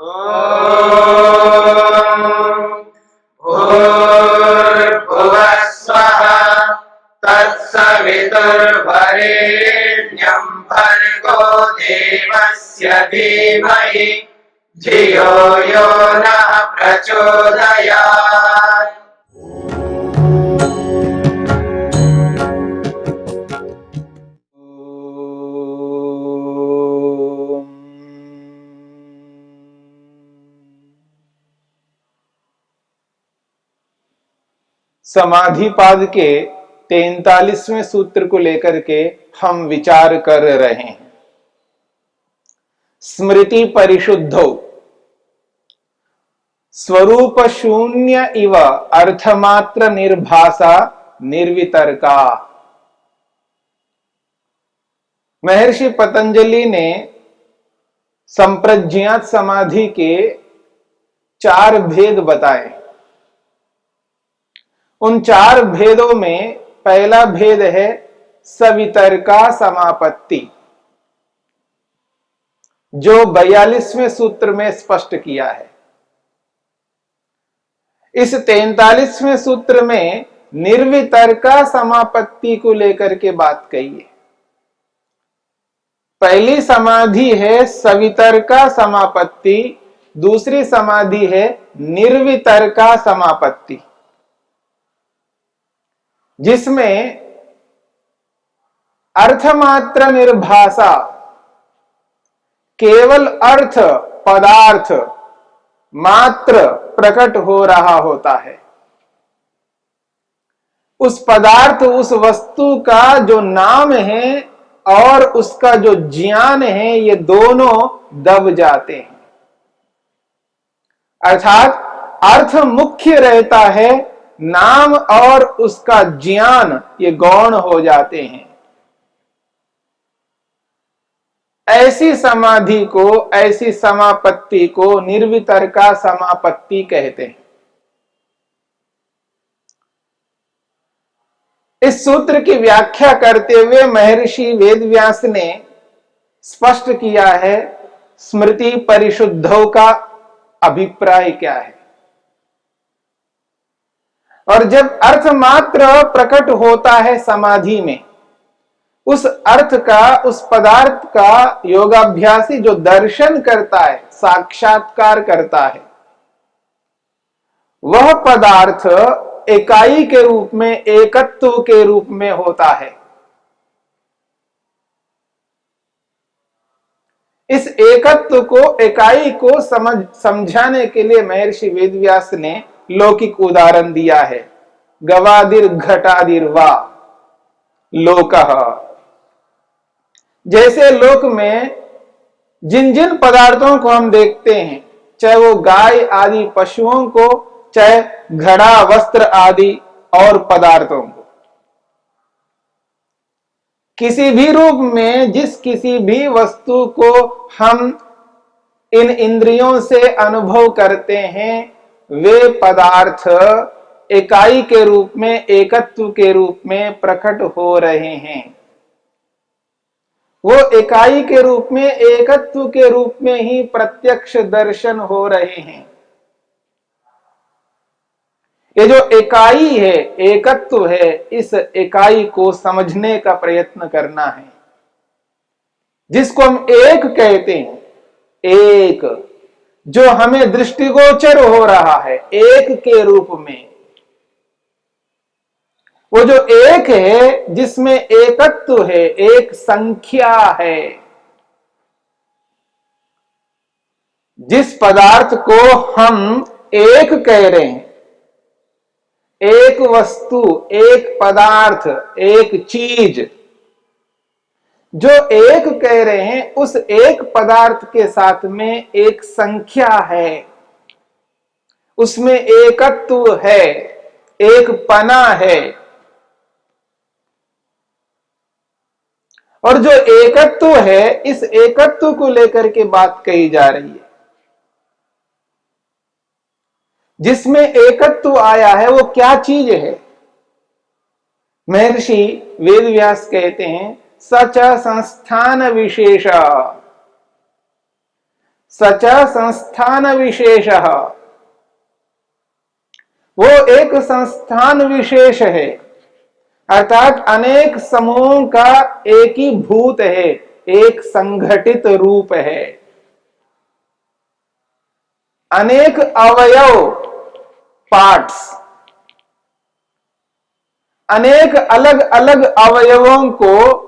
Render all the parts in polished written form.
भूर्भुवः स्वः तत्सवितुर्वरेण्यं भर्गो देवस्य धीमहि धियो यो नः प्रचोदयात्। समाधिपाद के 43वें सूत्र को लेकर के हम विचार कर रहे हैं। स्मृति परिशुद्धौ स्वरूप शून्य इव अर्थमात्र निर्भासा निर्वितर्का। महर्षि पतंजलि ने संप्रज्ञात समाधि के 4 भेद बताए। उन 4 भेदों में पहला भेद है सवितर्का समापत्ति, जो 42वें सूत्र में स्पष्ट किया है। इस 43वें सूत्र में निर्वितर्का समापत्ति को लेकर के बात कही है। पहली समाधि है सवितर्का समापत्ति, दूसरी समाधि है निर्वितर्का समापत्ति, जिसमें अर्थमात्र निर्भासा, केवल अर्थ पदार्थ मात्र प्रकट हो रहा होता है। उस पदार्थ, उस वस्तु का जो नाम है और उसका जो ज्ञान है, ये दोनों दब जाते हैं। अर्थात अर्थ मुख्य रहता है, नाम और उसका ज्ञान ये गौण हो जाते हैं। ऐसी समाधि को, ऐसी समापत्ति को निर्वितर्का समापत्ति कहते हैं। इस सूत्र की व्याख्या करते हुए महर्षि वेदव्यास ने स्पष्ट किया है स्मृति परिशुद्धों का अभिप्राय क्या है। और जब अर्थ मात्र प्रकट होता है समाधि में, उस अर्थ का, उस पदार्थ का योगाभ्यासी जो दर्शन करता है, साक्षात्कार करता है, वह पदार्थ इकाई के रूप में, एकत्व के रूप में होता है। इस एकत्व को, इकाई को समझाने के लिए महर्षि वेदव्यास ने लौकिक उदाहरण दिया है। गवादिर घटादिर वा लोकः। जैसे लोक में जिन जिन पदार्थों को हम देखते हैं, चाहे वो गाय आदि पशुओं को, चाहे घड़ा वस्त्र आदि और पदार्थों को, किसी भी रूप में जिस किसी भी वस्तु को हम इन इंद्रियों से अनुभव करते हैं, वे पदार्थ इकाई के रूप में, एकत्व के रूप में प्रकट हो रहे हैं। वो इकाई के रूप में, एकत्व के रूप में ही प्रत्यक्ष दर्शन हो रहे हैं। ये जो इकाई है, एकत्व है, इस इकाई को समझने का प्रयत्न करना है, जिसको हम एक कहते हैं। एक जो हमें दृष्टिगोचर हो रहा है एक के रूप में, वो जो एक है जिसमें एकत्व है, एक संख्या है, जिस पदार्थ को हम एक कह रहे हैं, एक वस्तु, एक पदार्थ, एक चीज, जो एक कह रहे हैं, उस एक पदार्थ के साथ में एक संख्या है, उसमें एकत्व है, एक पना है। और जो एकत्व है, इस एकत्व को लेकर के बात कही जा रही है। जिसमें एकत्व आया है वो क्या चीज है? महर्षि वेदव्यास कहते हैं सच संस्थान विशेष। सच संस्थान विशेषः, वो एक संस्थान विशेष है, अर्थात अनेक समूहों का एक ही भूत है, एक संघटित रूप है। अनेक अवयव, पार्ट्स, अनेक अलग अलग अवयवों को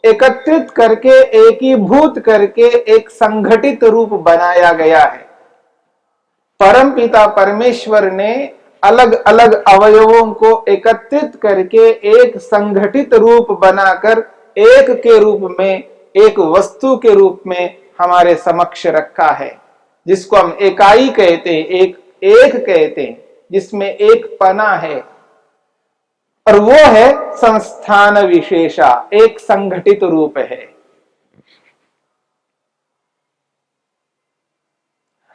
एकत्रित करके एकीभूत करके एक संगठित रूप बनाया गया है। परमपिता परमेश्वर ने अलग अलग अवयवों को एकत्रित करके एक संगठित रूप बनाकर एक के रूप में, एक वस्तु के रूप में हमारे समक्ष रखा है, जिसको हम इकाई कहते हैं, एक कहते हैं, जिसमें एक पना है, और वो है संस्थान विशेषा, एक संगठित रूप है।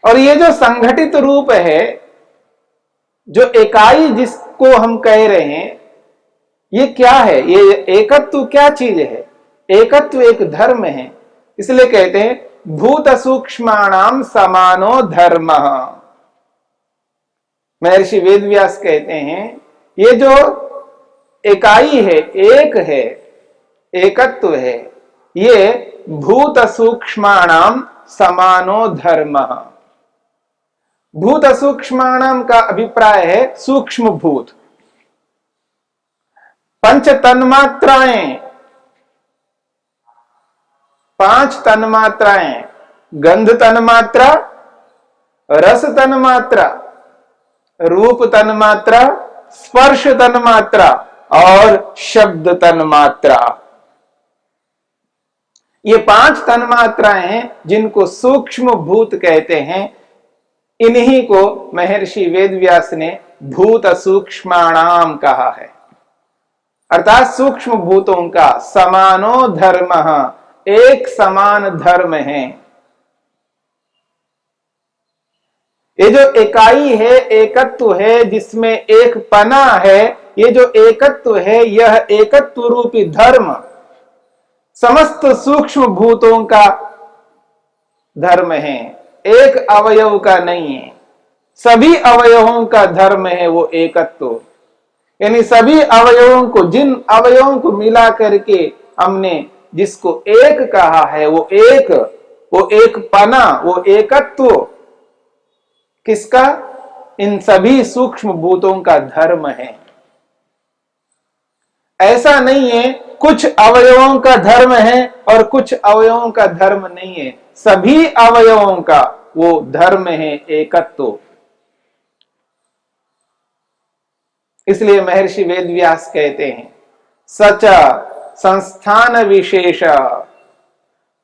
और ये जो संगठित रूप है, जो इकाई जिसको हम कह रहे हैं, ये क्या है? ये एकत्व क्या चीज है? एकत्व एक धर्म है। इसलिए कहते हैं भूत सूक्ष्माणाम समानो धर्मः। महर्षि वेदव्यास कहते हैं ये जो इकाई है, एक है, एकत्व है, ये भूत सूक्ष्माणाम समानो धर्मः। भूत सूक्ष्माणाम का अभिप्राय है सूक्ष्म भूत। पंच तन्मात्राएं, पांच तन्मात्राएं, गंध तन्मात्रा, रस तन्मात्रा, रूप तन्मात्रा, स्पर्श तन्मात्रा और शब्द तन्मात्रा। ये पांच तन्मात्राएं हैं जिनको सूक्ष्म भूत कहते हैं। इन्हीं को महर्षि वेदव्यास ने भूत सूक्ष्माणाम कहा है, अर्थात सूक्ष्म भूतों का समानो धर्मः, एक समान धर्म है। ये जो इकाई है, एकत्व है, जिसमें एक पना है, ये जो एकत्व है, यह एकत्व रूपी धर्म समस्त सूक्ष्म भूतों का धर्म है, एक अवयव का नहीं है। सभी अवयवों का धर्म है वो एकत्व। यानी सभी अवयवों को, जिन अवयवों को मिला करके हमने जिसको एक कहा है, वो एक पना, वो एकत्व किसका? इन सभी सूक्ष्म भूतों का धर्म है। ऐसा नहीं है कुछ अवयवों का धर्म है और कुछ अवयवों का धर्म नहीं है। सभी अवयवों का वो धर्म है एकत्व। इसलिए महर्षि वेदव्यास कहते हैं सच संस्थान विशेष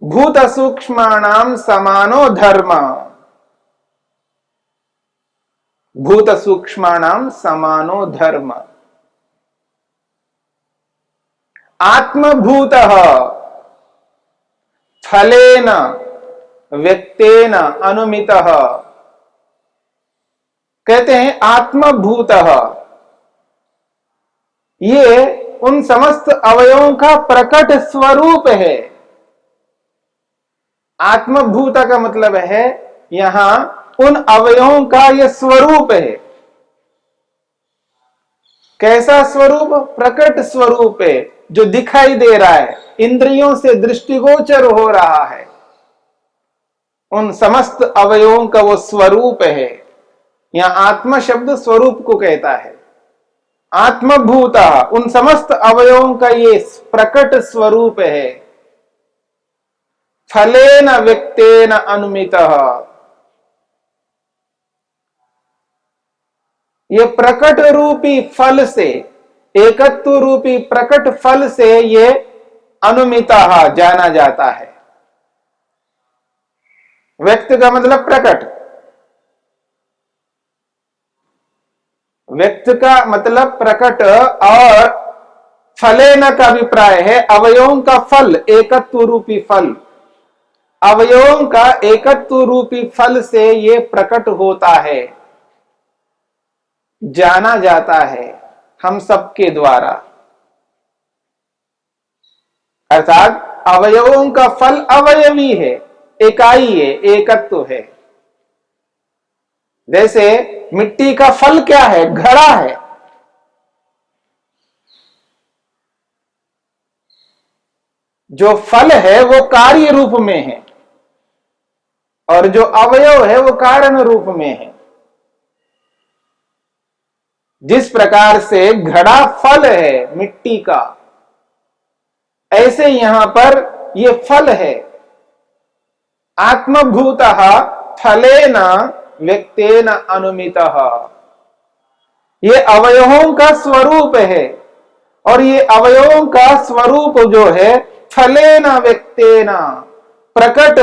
भूत सूक्ष्माणाम समानो धर्म। भूत सूक्ष्माणाम समानो धर्म। आत्मभूतः फलेन व्यक्तेन अनुमितः। कहते हैं आत्मभूतः, ये उन समस्त अवयवों का प्रकट स्वरूप है। आत्मभूत का मतलब है यहां उन अवयवों का यह स्वरूप है। कैसा स्वरूप? प्रकट स्वरूप है, जो दिखाई दे रहा है, इंद्रियों से दृष्टिगोचर हो रहा है। उन समस्त अवयवों का वो स्वरूप है। यहां आत्मा शब्द स्वरूप को कहता है। आत्मभूता, उन समस्त अवयवों का ये प्रकट स्वरूप है। फलेन व्यक्तेन अनुमितः, ये प्रकट रूपी फल से, एकत्व रूपी प्रकट फल से ये अनुमितः जाना जाता है। व्यक्त का मतलब प्रकट, व्यक्त का मतलब प्रकट, और फलेन का अभिप्राय है अवयवों का फल, एकत्व रूपी फल। अवयवों का एकत्व रूपी फल से ये प्रकट होता है, जाना जाता है हम सबके द्वारा। अर्थात अवयवों का फल अवयवी है, इकाई है, एकत्व है। जैसे मिट्टी का फल क्या है? घड़ा है। जो फल है वो कार्य रूप में है और जो अवयव है वो कारण रूप में है। जिस प्रकार से घड़ा फल है मिट्टी का, ऐसे यहां पर ये फल है। आत्मभूतः फलेन व्यक्तेन अनुमितः, ये अवयवों का स्वरूप है और ये अवयवों का स्वरूप जो है फलेन व्यक्तेन, प्रकट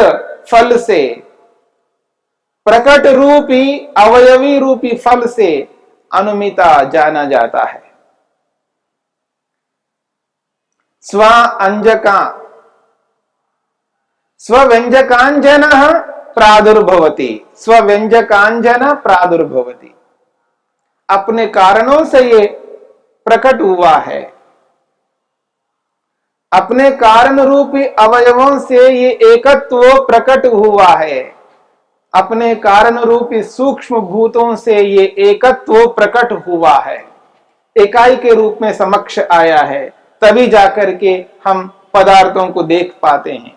फल से, प्रकट रूपी अवयवी रूपी फल से अनुमिता जाना जाता है। स्व अंजका स्वव्यंजकांजन प्रादुर्भवति, स्वव्यंजकांजन प्रादुर्भवति, अपने कारणों से ये प्रकट हुआ है। अपने कारण रूपी अवयवों से ये एकत्व प्रकट हुआ है। अपने कारण रूपी सूक्ष्म भूतों से ये एकत्व प्रकट हुआ है, इकाई के रूप में समक्ष आया है। तभी जाकर के हम पदार्थों को देख पाते हैं।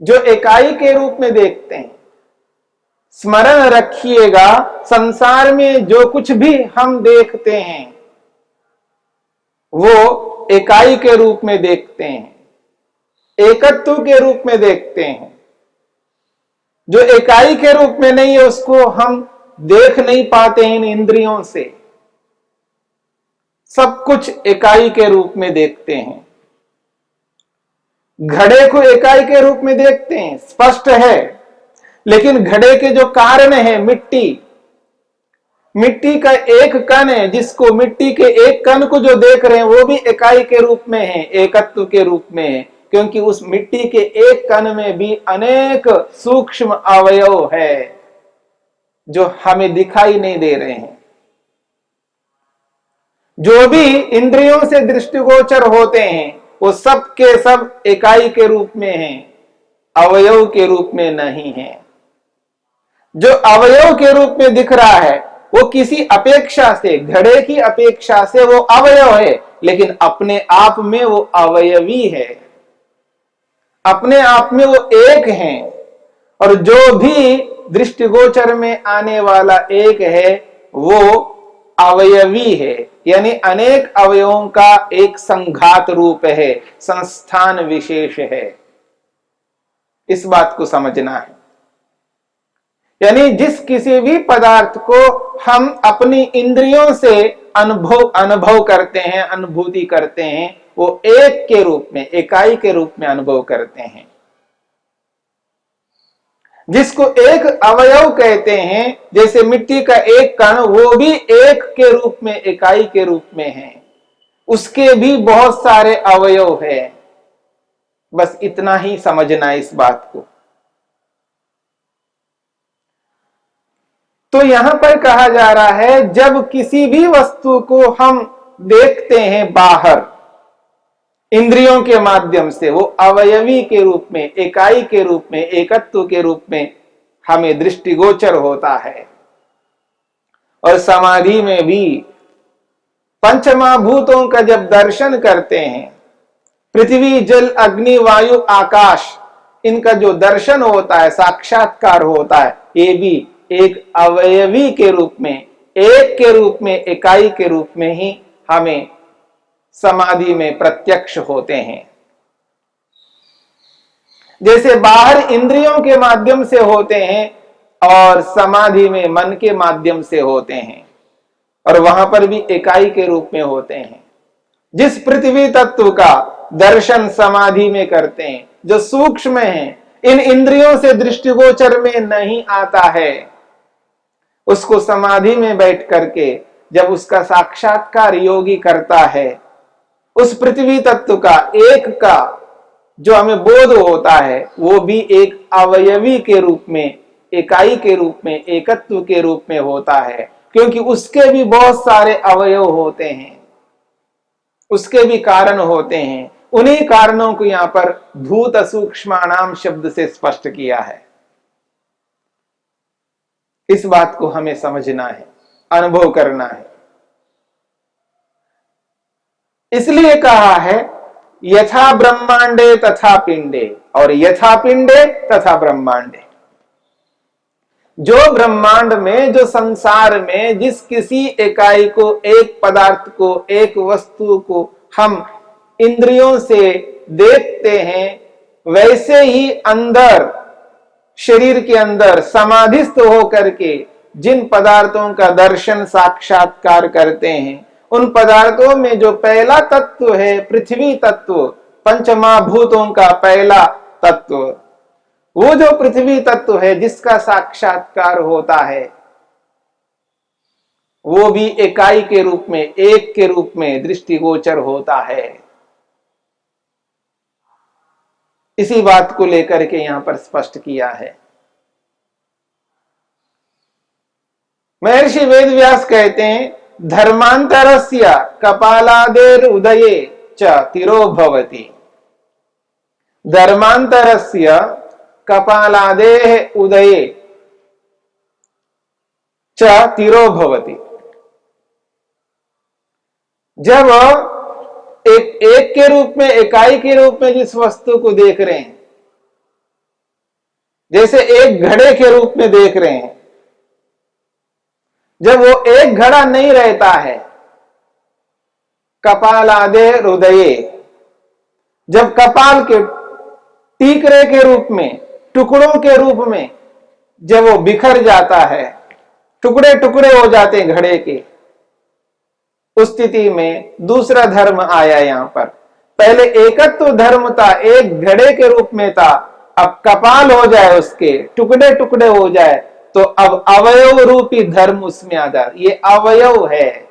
जो इकाई के रूप में देखते हैं, स्मरण रखिएगा, संसार में जो कुछ भी हम देखते हैं वो इकाई के रूप में देखते हैं, एकत्व के रूप में देखते हैं। जो इकाई के रूप में नहीं है उसको हम देख नहीं पाते इन इंद्रियों से। सब कुछ इकाई के रूप में देखते हैं। घड़े को इकाई के रूप में देखते हैं, स्पष्ट है। लेकिन घड़े के जो कारण है मिट्टी, मिट्टी का एक कण है, जिसको मिट्टी के एक कण को जो देख रहे हैं वो भी इकाई के रूप में है, एकत्व के रूप में है, क्योंकि उस मिट्टी के एक कण में भी अनेक सूक्ष्म अवयव है जो हमें दिखाई नहीं दे रहे हैं। जो भी इंद्रियों से दृष्टिगोचर होते हैं वो सब के सब इकाई के रूप में हैं, अवयव के रूप में नहीं है। जो अवयव के रूप में दिख रहा है वो किसी अपेक्षा से, घड़े की अपेक्षा से वो अवयव है, लेकिन अपने आप में वो अवयवी है, अपने आप में वो एक है। और जो भी दृष्टिगोचर में आने वाला एक है वो अवयवी है, यानी अनेक अवयवों का एक संघात रूप है, संस्थान विशेष है। इस बात को समझना है। यानी जिस किसी भी पदार्थ को हम अपनी इंद्रियों से अनुभव करते हैं, अनुभूति करते हैं, वो एक के रूप में, इकाई के रूप में अनुभव करते हैं। जिसको एक अवयव कहते हैं, जैसे मिट्टी का एक कण, वो भी एक के रूप में, इकाई के रूप में है। उसके भी बहुत सारे अवयव है। बस इतना ही समझना इस बात को। तो यहां पर कहा जा रहा है, जब किसी भी वस्तु को हम देखते हैं बाहर इंद्रियों के माध्यम से, वो अवयवी के रूप में, इकाई के रूप में, एकत्व के रूप में हमें दृष्टिगोचर होता है। और समाधि में भी पंचमहाभूतों का जब दर्शन करते हैं, पृथ्वी जल अग्नि वायु आकाश, इनका जो दर्शन होता है, साक्षात्कार होता है, ये भी एक अवयवी के रूप में, एक के रूप में, इकाई के रूप में ही हमें समाधि में प्रत्यक्ष होते हैं। जैसे बाहर इंद्रियों के माध्यम से होते हैं और समाधि में मन के माध्यम से होते हैं, और वहां पर भी इकाई के रूप में होते हैं। जिस पृथ्वी तत्व का दर्शन समाधि में करते हैं, जो सूक्ष्म है, इन इंद्रियों से दृष्टिगोचर में नहीं आता है, उसको समाधि में बैठ करके जब उसका साक्षात्कार योगी करता है, उस पृथ्वी तत्व का, एक का जो हमें बोध होता है, वो भी एक अवयवी के रूप में, इकाई के रूप में, एकत्व के रूप में होता है, क्योंकि उसके भी बहुत सारे अवयव होते हैं, उसके भी कारण होते हैं, उन्हीं कारणों को यहां पर भूत सूक्ष्माणाम शब्द से स्पष्ट किया है। इस बात को हमें समझना है, अनुभव करना है। इसलिए कहा है यथा ब्रह्मांडे तथा पिंडे, और यथा पिंडे तथा ब्रह्मांडे। जो ब्रह्मांड में, जो संसार में जिस किसी इकाई को, एक पदार्थ को, एक वस्तु को हम इंद्रियों से देखते हैं, वैसे ही अंदर, शरीर के अंदर समाधिस्थ होकर के जिन पदार्थों का दर्शन साक्षात्कार करते हैं, उन पदार्थों में जो पहला तत्व है पृथ्वी तत्व, पंचमहाभूतों का पहला तत्व, वो जो पृथ्वी तत्व है जिसका साक्षात्कार होता है, वो भी इकाई के रूप में, एक के रूप में दृष्टिगोचर होता है। इसी बात को लेकर के यहां पर स्पष्ट किया है। महर्षि वेदव्यास कहते हैं धर्मांतरस्य कपालादेर उदये च तिरो भवति। धर्मांतरस्य कपालादेह उदये च तिरो भवति। जब एक के रूप में, इकाई के रूप में जिस वस्तु को देख रहे हैं, जैसे एक घड़े के रूप में देख रहे हैं, जब वो एक घड़ा नहीं रहता है, कपालादे हृदये, जब कपाल के टीकरे के रूप में, टुकड़ों के रूप में जब वो बिखर जाता है, टुकड़े टुकड़े हो जाते हैं घड़े के, उस स्थिति में दूसरा धर्म आया। यहां पर पहले एकत्व धर्म था, एक घड़े के रूप में था, अब कपाल हो जाए, उसके टुकड़े टुकड़े हो जाए, तो अब अवयव रूपी धर्म उसमें आ जाए। ये अवयव है,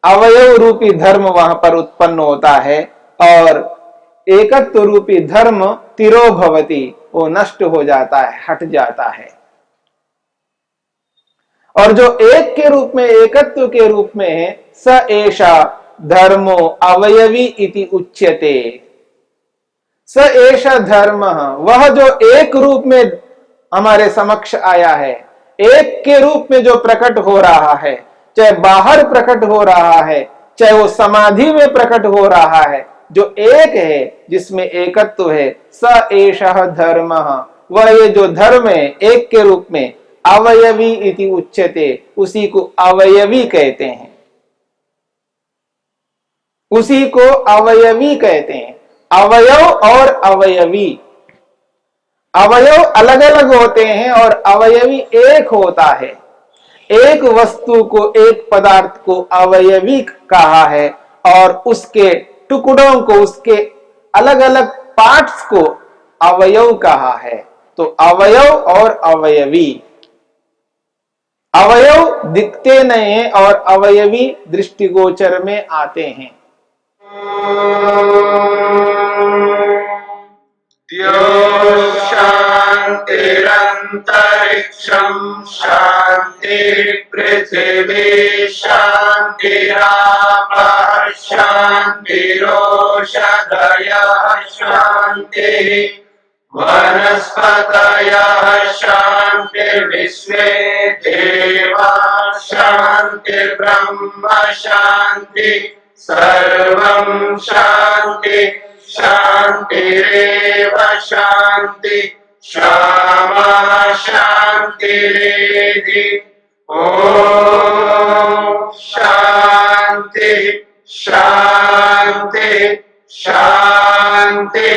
अवयव रूपी धर्म वहां पर उत्पन्न होता है, और एकत्व रूपी धर्म तिरो भवति, वो नष्ट हो जाता है, हट जाता है। और जो एक के रूप में, एकत्व के रूप में है, स एषा धर्मो अवयवी इति उच्यते। स एषा धर्म, वह जो एक रूप में हमारे समक्ष आया है, एक के रूप में जो प्रकट हो रहा है, चाहे बाहर प्रकट हो रहा है, चाहे वो समाधि में प्रकट हो रहा है, जो एक है, जिसमें एकत्व है, स एषः धर्म, वह ये जो धर्म है एक के रूप में, अवयवी इति उच्यते, उसी को अवयवी कहते हैं, उसी को अवयवी कहते हैं। अवयव और अवयवी, अवयव अलग अलग होते हैं और अवयवी एक होता है। एक वस्तु को, एक पदार्थ को अवयवी कहा है, और उसके टुकड़ों को, उसके अलग अलग पार्ट्स को अवयव कहा है। तो अवयव और अवयवी, अवयव दिखते नहीं हैं और अवयवी दृष्टिगोचर में आते हैं। शांतिरंतरिक्षं शांति पृथिवी शांतिरापः शांतिरोषधयः शांति वनस्पतयः शांतिर्विश्वे देवाः शांतिर्ब्रह्म शांति सर्वं शांति शांतिरेव शांति क्षमा शांतिरेधि। ओम शांति शांति शांति।